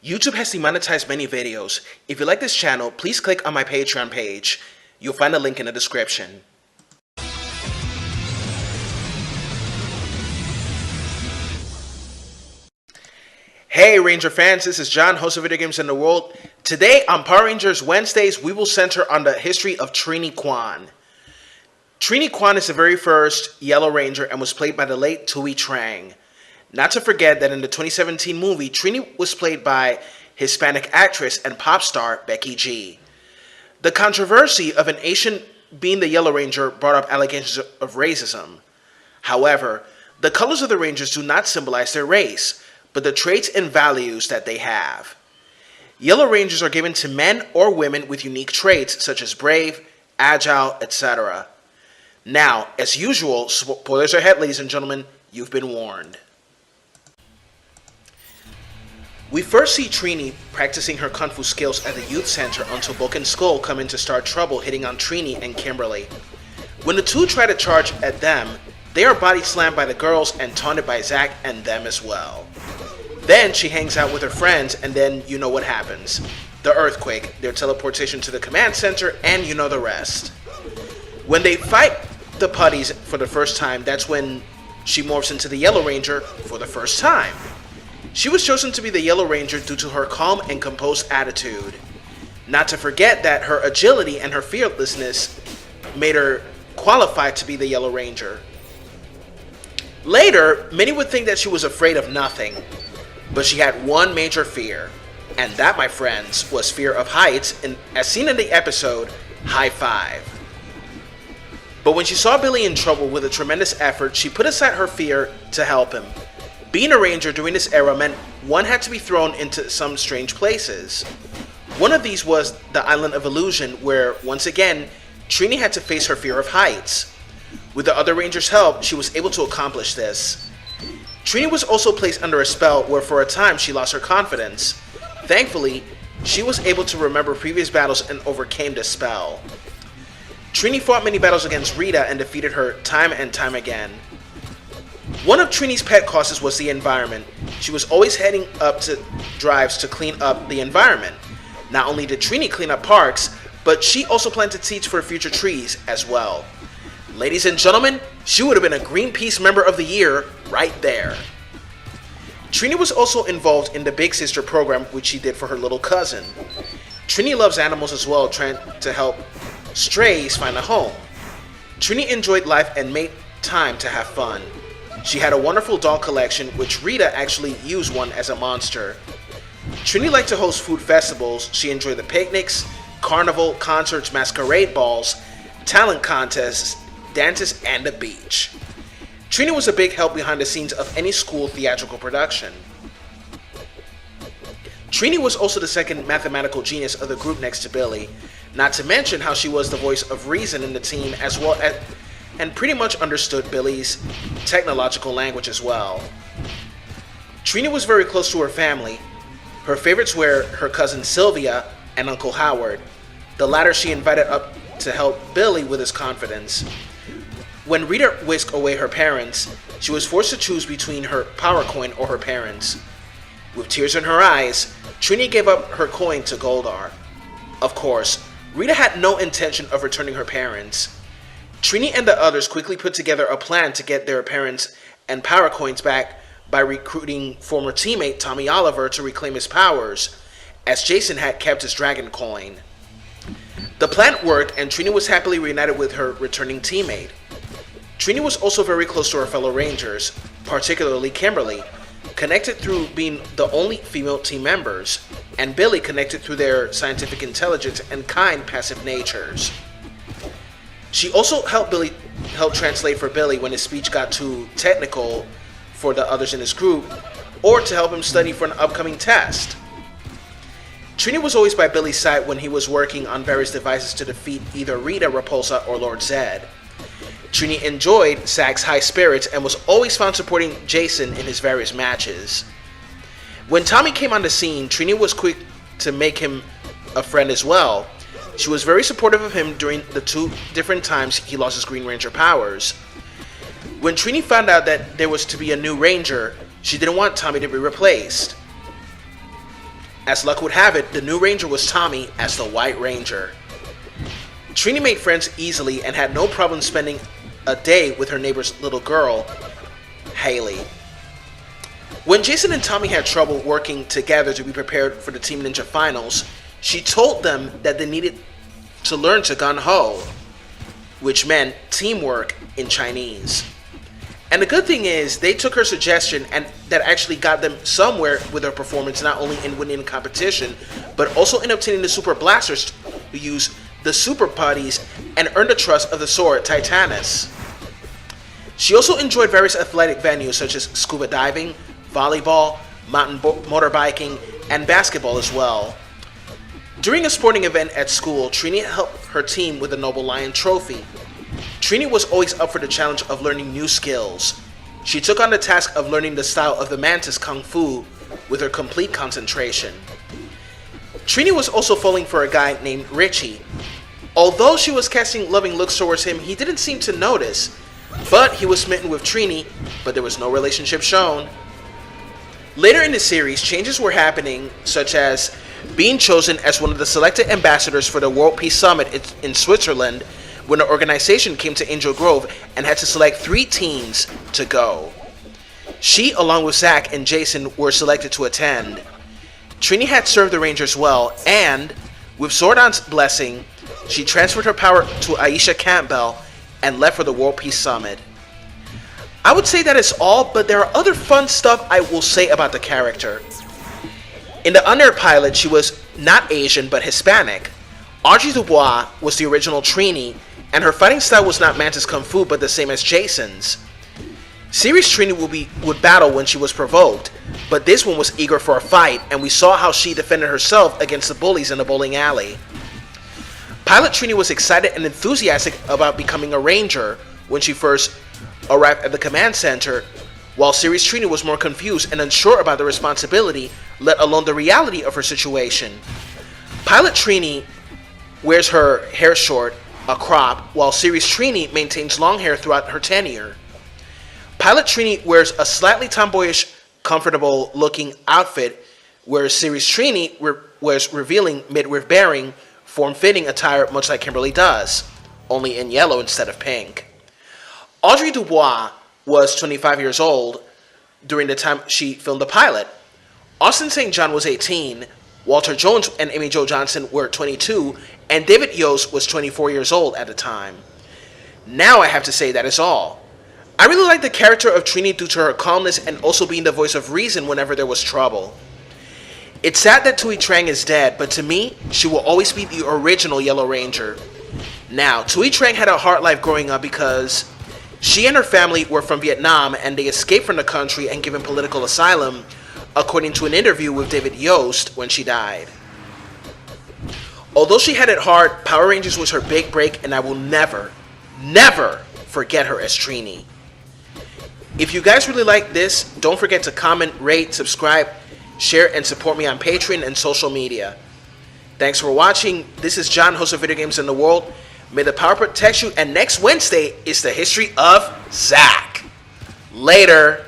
YouTube has demonetized many videos. If you like this channel, please click on my Patreon page. You'll find a link in the description. Hey Ranger fans, this is John, host of Video Games in the World. Today on Power Rangers Wednesdays, we will center on the history of Trini Kwan. Trini Kwan is the very first Yellow Ranger and was played by the late Thuy Trang. Not to forget that in the 2017 movie, Trini was played by Hispanic actress and pop star Becky G. The controversy of an Asian being the Yellow Ranger brought up allegations of racism. However, the colors of the Rangers do not symbolize their race, but the traits and values that they have. Yellow Rangers are given to men or women with unique traits such as brave, agile, etc. Now, as usual, spoilers ahead, ladies and gentlemen, you've been warned. We first see Trini practicing her kung fu skills at the youth center until Book and Skull come in to start trouble, hitting on Trini and Kimberly. When the two try to charge at them, they are body slammed by the girls and taunted by Zack and them as well. Then she hangs out with her friends, and then you know what happens. The earthquake, their teleportation to the command center, and you know the rest. When they fight the putties for the first time, that's when she morphs into the Yellow Ranger for the first time. She was chosen to be the Yellow Ranger due to her calm and composed attitude. Not to forget that her agility and her fearlessness made her qualified to be the Yellow Ranger. Later, many would think that she was afraid of nothing, but she had one major fear, and that, my friends, was fear of heights, as seen in the episode High Five. But when she saw Billy in trouble with a tremendous effort, she put aside her fear to help him. Being a ranger during this era meant one had to be thrown into some strange places. One of these was the Island of Illusion, where, once again, Trini had to face her fear of heights. With the other rangers' help, she was able to accomplish this. Trini was also placed under a spell where for a time she lost her confidence. Thankfully, she was able to remember previous battles and overcame the spell. Trini fought many battles against Rita and defeated her time and time again. One of Trini's pet causes was the environment. She was always heading up to drives to clean up the environment. Not only did Trini clean up parks, but she also planned to teach for future trees as well. Ladies and gentlemen, she would have been a Greenpeace Member of the Year right there. Trini was also involved in the Big Sister program, which she did for her little cousin. Trini loves animals as well, trying to help strays find a home. Trini enjoyed life and made time to have fun. She had a wonderful doll collection, which Rita actually used one as a monster. Trini liked to host food festivals. She enjoyed the picnics, carnival, concerts, masquerade balls, talent contests, dances, and the beach. Trini was a big help behind the scenes of any school theatrical production. Trini was also the second mathematical genius of the group next to Billy, not to mention how she was the voice of reason in the team as well as and pretty much understood Billy's technological language as well. Trini was very close to her family. Her favorites were her cousin Sylvia and Uncle Howard. The latter she invited up to help Billy with his confidence. When Rita whisked away her parents, she was forced to choose between her power coin or her parents. With tears in her eyes, Trini gave up her coin to Goldar. Of course, Rita had no intention of returning her parents. Trini and the others quickly put together a plan to get their parents and power coins back by recruiting former teammate Tommy Oliver to reclaim his powers, as Jason had kept his dragon coin. The plan worked, and Trini was happily reunited with her returning teammate. Trini was also very close to her fellow Rangers, particularly Kimberly, connected through being the only female team members, and Billy connected through their scientific intelligence and kind, passive natures. She also helped translate for Billy when his speech got too technical for the others in his group, or to help him study for an upcoming test. Trini was always by Billy's side when he was working on various devices to defeat either Rita, Repulsa, or Lord Zed. Trini enjoyed Zack's high spirits and was always found supporting Jason in his various matches. When Tommy came on the scene, Trini was quick to make him a friend as well. She was very supportive of him during the 2 different times he lost his Green Ranger powers. When Trini found out that there was to be a new Ranger, she didn't want Tommy to be replaced. As luck would have it, the new Ranger was Tommy as the White Ranger. Trini made friends easily and had no problem spending a day with her neighbor's little girl, Haley. When Jason and Tommy had trouble working together to be prepared for the Team Ninja Finals, she told them that they needed to learn to gun ho, which meant teamwork in Chinese. And the good thing is, they took her suggestion and that actually got them somewhere with her performance, not only in winning the competition, but also in obtaining the Super Blasters to use the Super Putties and earn the trust of the sword Titanus. She also enjoyed various athletic venues such as scuba diving, volleyball, mountain motorbiking, and basketball as well. During a sporting event at school, Trini helped her team with the Noble Lion Trophy. Trini was always up for the challenge of learning new skills. She took on the task of learning the style of the Mantis Kung Fu with her complete concentration. Trini was also falling for a guy named Richie. Although she was casting loving looks towards him, he didn't seem to notice. But he was smitten with Trini, but there was no relationship shown. Later in the series, changes were happening, such as being chosen as one of the selected ambassadors for the World Peace Summit in Switzerland when the organization came to Angel Grove and had to select 3 teams to go. She, along with Zach and Jason, were selected to attend. Trini had served the Rangers well, and, with Zordon's blessing, she transferred her power to Aisha Campbell and left for the World Peace Summit. I would say that is all, but there are other fun stuff I will say about the character. In the unaired pilot, she was not Asian but Hispanic. Audrey Dubois was the original Trini, and her fighting style was not Mantis Kung Fu but the same as Jason's. Series Trini would battle when she was provoked, but this one was eager for a fight, and we saw how she defended herself against the bullies in the bowling alley. Pilot Trini was excited and enthusiastic about becoming a Ranger when she first arrived at the command center, while Series Trini was more confused and unsure about the responsibility, let alone the reality of her situation. Pilot Trini wears her hair short, a crop, while Series Trini maintains long hair throughout her tenure. Pilot Trini wears a slightly tomboyish, comfortable looking outfit, whereas Series Trini wears revealing midriff bearing, form-fitting attire much like Kimberly does, only in yellow instead of pink. Audrey Dubois was 25 years old during the time she filmed the pilot. Austin St. John was 18, Walter Jones and Amy Jo Johnson were 22, and David Yost was 24 years old at the time. Now I have to say that is all. I really like the character of Trini due to her calmness and also being the voice of reason whenever there was trouble. It's sad that Thuy Trang is dead, but to me, she will always be the original Yellow Ranger. Now, Thuy Trang had a hard life growing up because she and her family were from Vietnam and they escaped from the country and given political asylum, according to an interview with David Yost when she died. Although she had it hard, Power Rangers was her big break, and I will never, never forget her as Trini. If you guys really like this, don't forget to comment, rate, subscribe, share, and support me on Patreon and social media. Thanks for watching. This is John, host of Video Games in the World. May the power protect you, and next Wednesday is the history of Zach. Later.